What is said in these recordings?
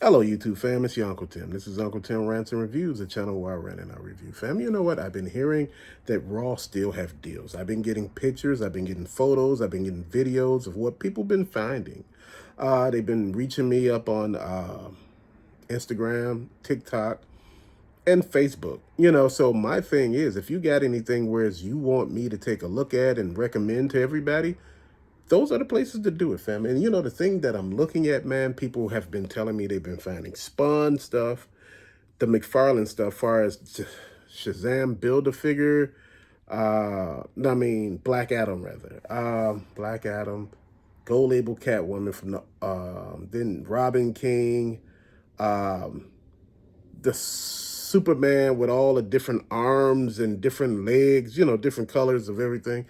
Hello, YouTube fam. It's your Uncle Tim. This is Uncle Tim Rants and Reviews, a channel where I rant and I review. Fam, you know what? I've been hearing that Raw still have deals. I've been getting pictures, I've been getting photos, I've been getting videos of what people been finding. They've been reaching me up on Instagram, TikTok, and Facebook. So my thing is, if you got anything whereas you want me to take a look at and recommend to everybody, those are the places to do it, fam. And the thing that I'm looking at, man, people have been telling me they've been finding Spawn stuff, the McFarlane stuff, far as Shazam Build-A-Figure, Black Adam, rather. Black Adam, Gold Label Catwoman from then Robin King, um, the Superman with all the different arms and different legs, different colors of everything.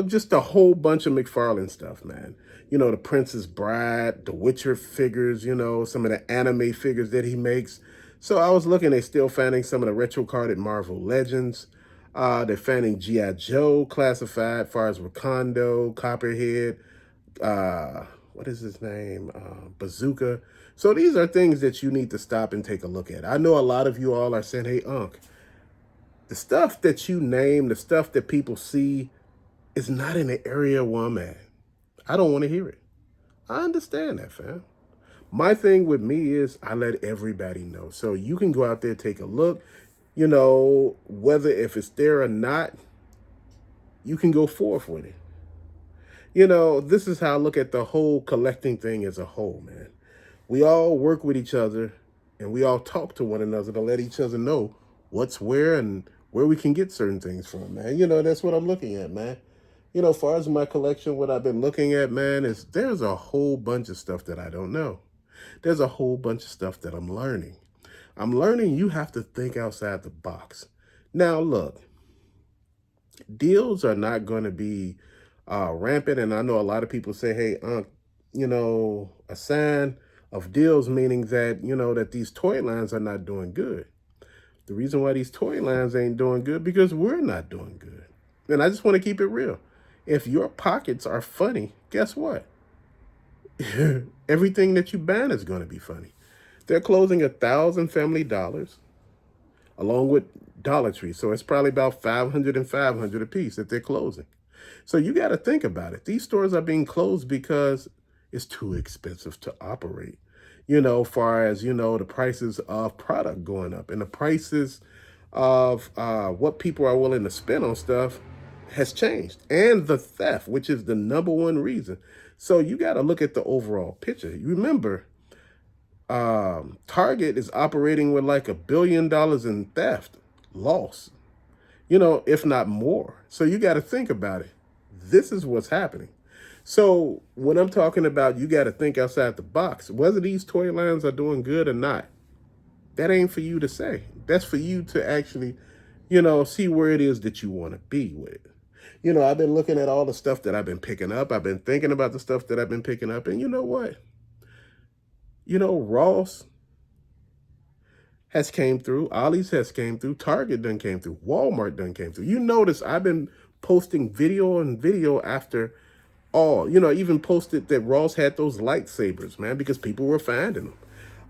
Just a whole bunch of McFarlane stuff, man. The Princess Bride, the Witcher figures, some of the anime figures that he makes. So I was looking, they're still finding some of the retro carded Marvel Legends. They're finding G.I. Joe classified, far as Wakando, Copperhead, what is his name? Bazooka. So these are things that you need to stop and take a look at. I know a lot of you all are saying, hey, Unc, the stuff that you name, the stuff that people see, is not in the area where I'm at. I don't want to hear it. I understand that, fam. My thing with me is I let everybody know. So you can go out there, take a look, whether if it's there or not, you can go forth with it. This is how I look at the whole collecting thing as a whole, man. We all work with each other and we all talk to one another to let each other know what's where and where we can get certain things from, man. That's what I'm looking at, man. As far as my collection, what I've been looking at, man, is there's a whole bunch of stuff that I don't know. There's a whole bunch of stuff that I'm learning. I'm learning you have to think outside the box. Now, look, deals are not going to be rampant. And I know a lot of people say, hey, a sign of deals, meaning that, that these toy lines are not doing good. The reason why these toy lines ain't doing good, because we're not doing good. And I just want to keep it real. If your pockets are funny, guess what? Everything that you ban is going to be funny. They're closing 1,000 Family Dollars along with Dollar Tree. So it's probably about 500 and 500 a piece that they're closing. So you got to think about it. These stores are being closed because it's too expensive to operate. Far as, the prices of product going up and the prices of what people are willing to spend on stuff has changed, and the theft, which is the number one reason. So you got to look at the overall picture. You remember, Target is operating with like $1 billion in theft loss, if not more. So you got to think about it. This is what's happening. So when I'm talking about you got to think outside the box, whether these toy lines are doing good or not, that ain't for you to say. That's for you to actually, see where it is that you want to be with it. I've been looking at all the stuff that I've been picking up. I've been thinking about the stuff that I've been picking up. And you know what? Ross has came through. Ollie's has came through. Target done came through. Walmart done came through. You notice I've been posting video and video after all. Even posted that Ross had those lightsabers, man, because people were finding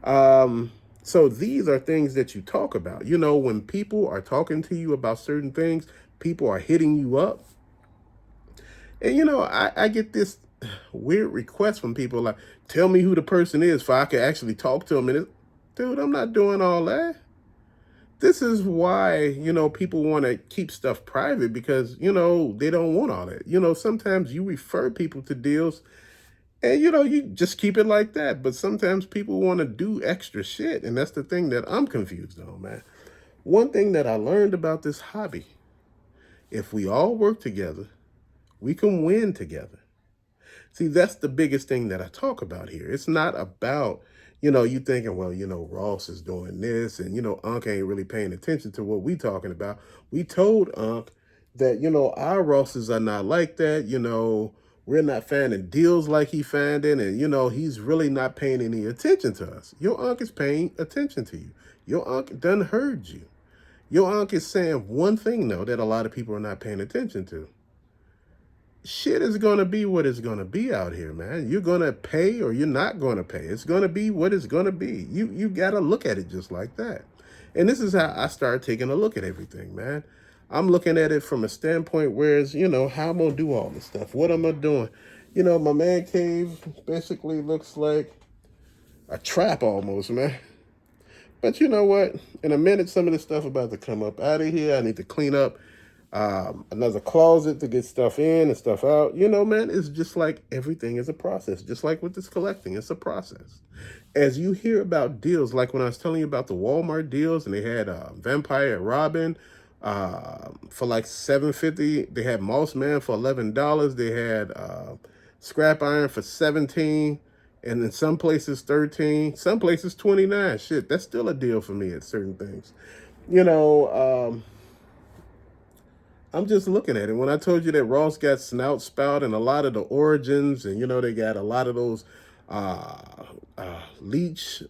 them. So these are things that you talk about. When people are talking to you about certain things, people are hitting you up. And, I get this weird request from people like, tell me who the person is so I can actually talk to them. And dude, I'm not doing all that. This is why, people want to keep stuff private because, they don't want all that. Sometimes you refer people to deals and, you just keep it like that. But sometimes people want to do extra shit. And that's the thing that I'm confused on, man. One thing that I learned about this hobby, if we all work together, we can win together. See, that's the biggest thing that I talk about here. It's not about, you thinking, well, Ross is doing this and, Unc ain't really paying attention to what we talking about. We told Unc that, our Rosses are not like that. We're not finding deals like he finding and, he's really not paying any attention to us. Your Unc is paying attention to you. Your Unc done heard you. Your Unc is saying one thing, though, that a lot of people are not paying attention to. shit is going to be what it's going to be out here, man. You're going to pay or you're not going to pay. It's going to be what it's going to be. You got to look at it just like that. And this is how I started taking a look at everything, man. I'm looking at it from a standpoint whereas, how I'm going to do all this stuff. What am I doing? My man cave basically looks like a trap almost, man. But you know what? In a minute, some of this stuff about to come up out of here. I need to clean up another closet to get stuff in and stuff out. Man, it's just like everything is a process. Just like with this collecting, it's a process. As you hear about deals, like when I was telling you about the Walmart deals, and they had Vampire Robin for like $7.50. They had Moss Man for $11. They had Scrap Iron for $17. And in some places 13, some places 29. Shit, that's still a deal for me at certain things. You know, I'm just looking at it. When I told you that Ross got Snout Spout and a lot of the Origins, and they got a lot of those Leech,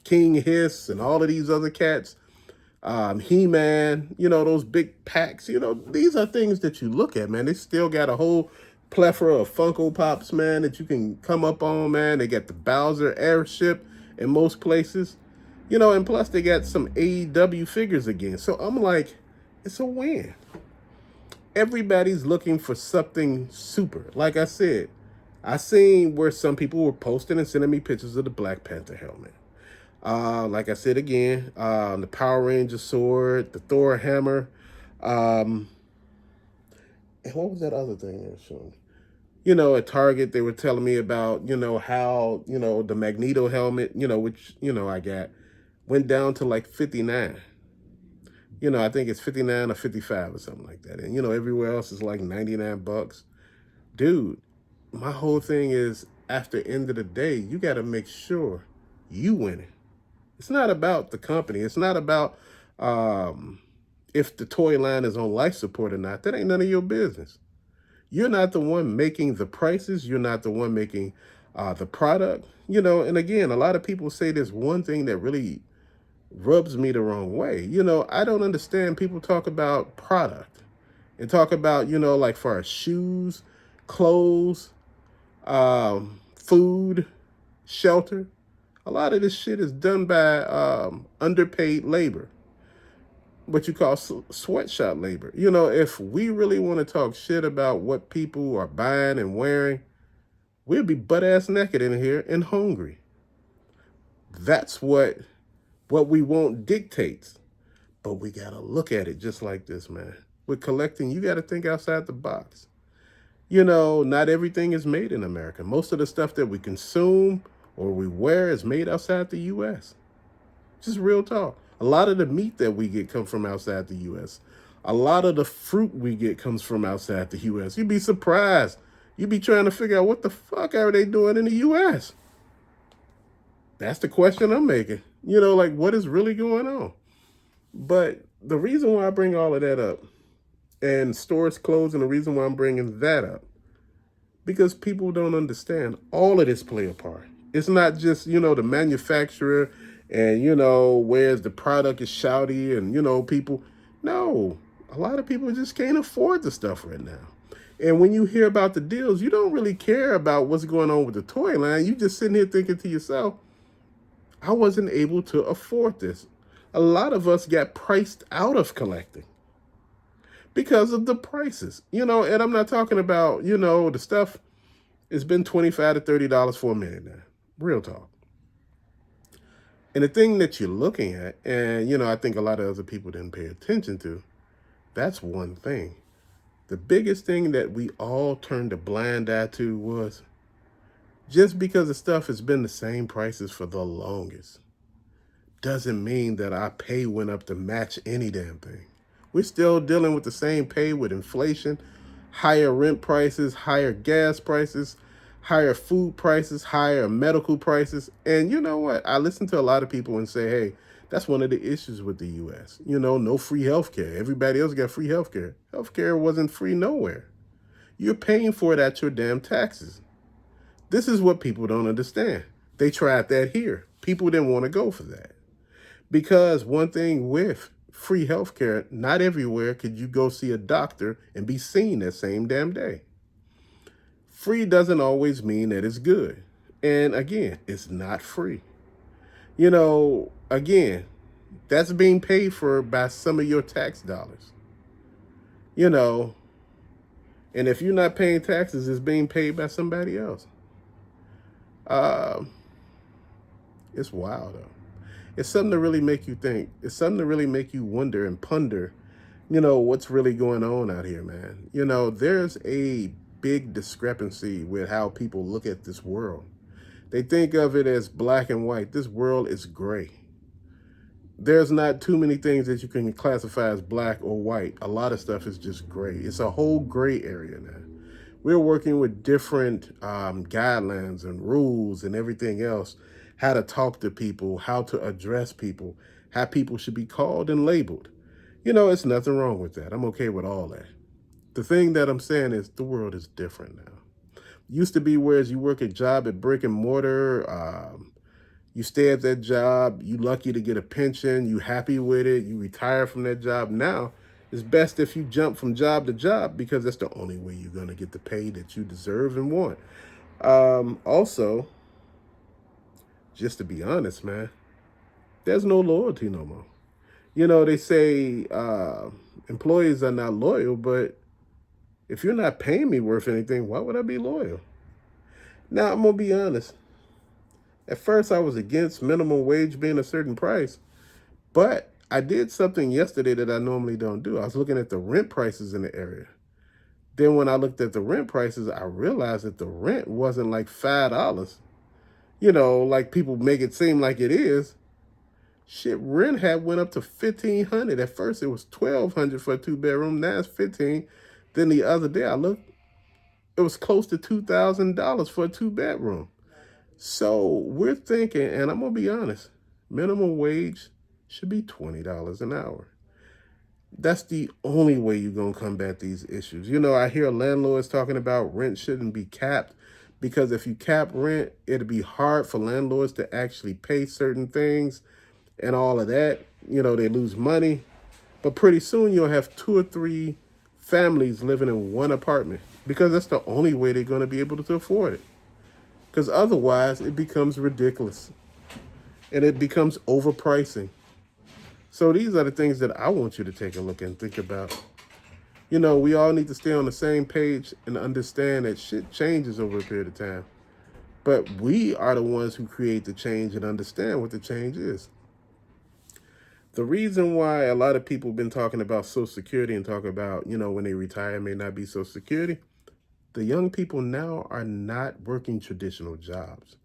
King Hiss, and all of these other cats, He-Man, those big packs, these are things that you look at, man. They still got a whole plethora of Funko Pops, man, that you can come up on, man. They got the Bowser airship in most places, and plus they got some AEW figures again. So I'm like, it's a win. Everybody's looking for something super. Like I said, I seen where some people were posting and sending me pictures of the Black Panther helmet. Like I said again, the Power Ranger sword, the Thor hammer, and what was that other thing they were showing? At Target, they were telling me about, how, the Magneto helmet, which, I got, went down to like 59. I think it's 59 or 55 or something like that. And, everywhere else is like 99 bucks. Dude, my whole thing is, after the end of the day, you got to make sure you win it. It's not about the company. It's not about if the toy line is on life support or not. That ain't none of your business. You're not the one making the prices. You're not the one making the product. And again, a lot of people say there's one thing that really rubs me the wrong way. I don't understand people talk about product and talk about, like for shoes, clothes, food, shelter. A lot of this shit is done by underpaid labor, what you call sweatshop labor. If we really want to talk shit about what people are buying and wearing, we'll be butt ass naked in here and hungry. That's what we want dictates. But we got to look at it just like this, man. With collecting, you got to think outside the box. Not everything is made in America. Most of the stuff that we consume or we wear is made outside the U.S. Just real talk. A lot of the meat that we get comes from outside the U.S. A lot of the fruit we get comes from outside the U.S. You'd be surprised. You'd be trying to figure out what the fuck are they doing in the U.S. That's the question I'm making. Like what is really going on? But the reason why I bring all of that up and stores closed, and the reason why I'm bringing that up, because people don't understand all of this play a part. It's not just, the manufacturer and, where's the product is shouty and, people. No, a lot of people just can't afford the stuff right now. And when you hear about the deals, you don't really care about what's going on with the toy line. You just sitting here thinking to yourself, I wasn't able to afford this. A lot of us got priced out of collecting because of the prices, and I'm not talking about, the stuff it's been $25 to $30 for a minute now. Real talk. And the thing that you're looking at, and, I think a lot of other people didn't pay attention to, that's one thing. The biggest thing that we all turned a blind eye to was just because the stuff has been the same prices for the longest doesn't mean that our pay went up to match any damn thing. We're still dealing with the same pay with inflation, higher rent prices, higher gas prices, higher food prices, higher medical prices. And you know what? I listen to a lot of people and say, hey, that's one of the issues with the U.S. No free healthcare. Everybody else got free healthcare. Healthcare wasn't free nowhere. You're paying for it at your damn taxes. This is what people don't understand. They tried that here. People didn't want to go for that. Because one thing with free healthcare, not everywhere could you go see a doctor and be seen that same damn day. Free doesn't always mean that it's good. And again, it's not free. Again, that's being paid for by some of your tax dollars. You know, and if you're not paying taxes, it's being paid by somebody else. Uh, it's wild though. It's something to really make you think. It's something to really make you wonder and ponder, what's really going on out here, man. There's a big discrepancy with how people look at this world. They think of it as black and white. This world is gray. There's not too many things that you can classify as black or white. A lot of stuff is just gray. It's a whole gray area now. We're working with different guidelines and rules and everything else, how to talk to people, how to address people, how people should be called and labeled. It's nothing wrong with that. I'm okay with all that. The thing that I'm saying is the world is different now. Used to be whereas you work a job at brick and mortar, you stay at that job, you lucky to get a pension, you happy with it, you retire from that job. Now, it's best if you jump from job to job because that's the only way you're going to get the pay that you deserve and want. Also, just to be honest, man, there's no loyalty no more. They say employees are not loyal, but if you're not paying me worth anything, why would I be loyal? Now, I'm going to be honest. At first, I was against minimum wage being a certain price, but I did something yesterday that I normally don't do. I was looking at the rent prices in the area. Then when I looked at the rent prices, I realized that the rent wasn't like $5, like people make it seem like it is. Shit, rent had went up to $1,500. At first, it was $1,200 for a 2-bedroom. Now it's $1,500. Then the other day I looked, it was close to $2,000 for a 2-bedroom. So we're thinking, and I'm going to be honest, minimum wage should be $20 an hour. That's the only way you're going to combat these issues. I hear landlords talking about rent shouldn't be capped because if you cap rent, it'd be hard for landlords to actually pay certain things and all of that. They lose money. But pretty soon you'll have 2 or 3 families living in one apartment because that's the only way they're going to be able to afford it. Because otherwise it becomes ridiculous and it becomes overpricing. So these are the things that I want you to take a look and think about. We all need to stay on the same page and understand that shit changes over a period of time. But we are the ones who create the change and understand what the change is. The reason why a lot of people have been talking about Social Security and talk about, when they retire may not be Social Security, the young people now are not working traditional jobs.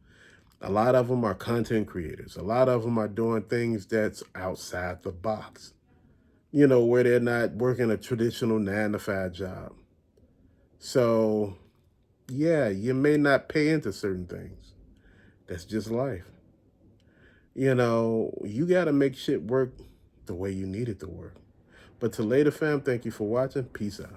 A lot of them are content creators. A lot of them are doing things that's outside the box, where they're not working a traditional 9-to-5 job. So, yeah, you may not pay into certain things. That's just life. You got to make shit work the way you need it to work. But to later, fam, thank you for watching. Peace out.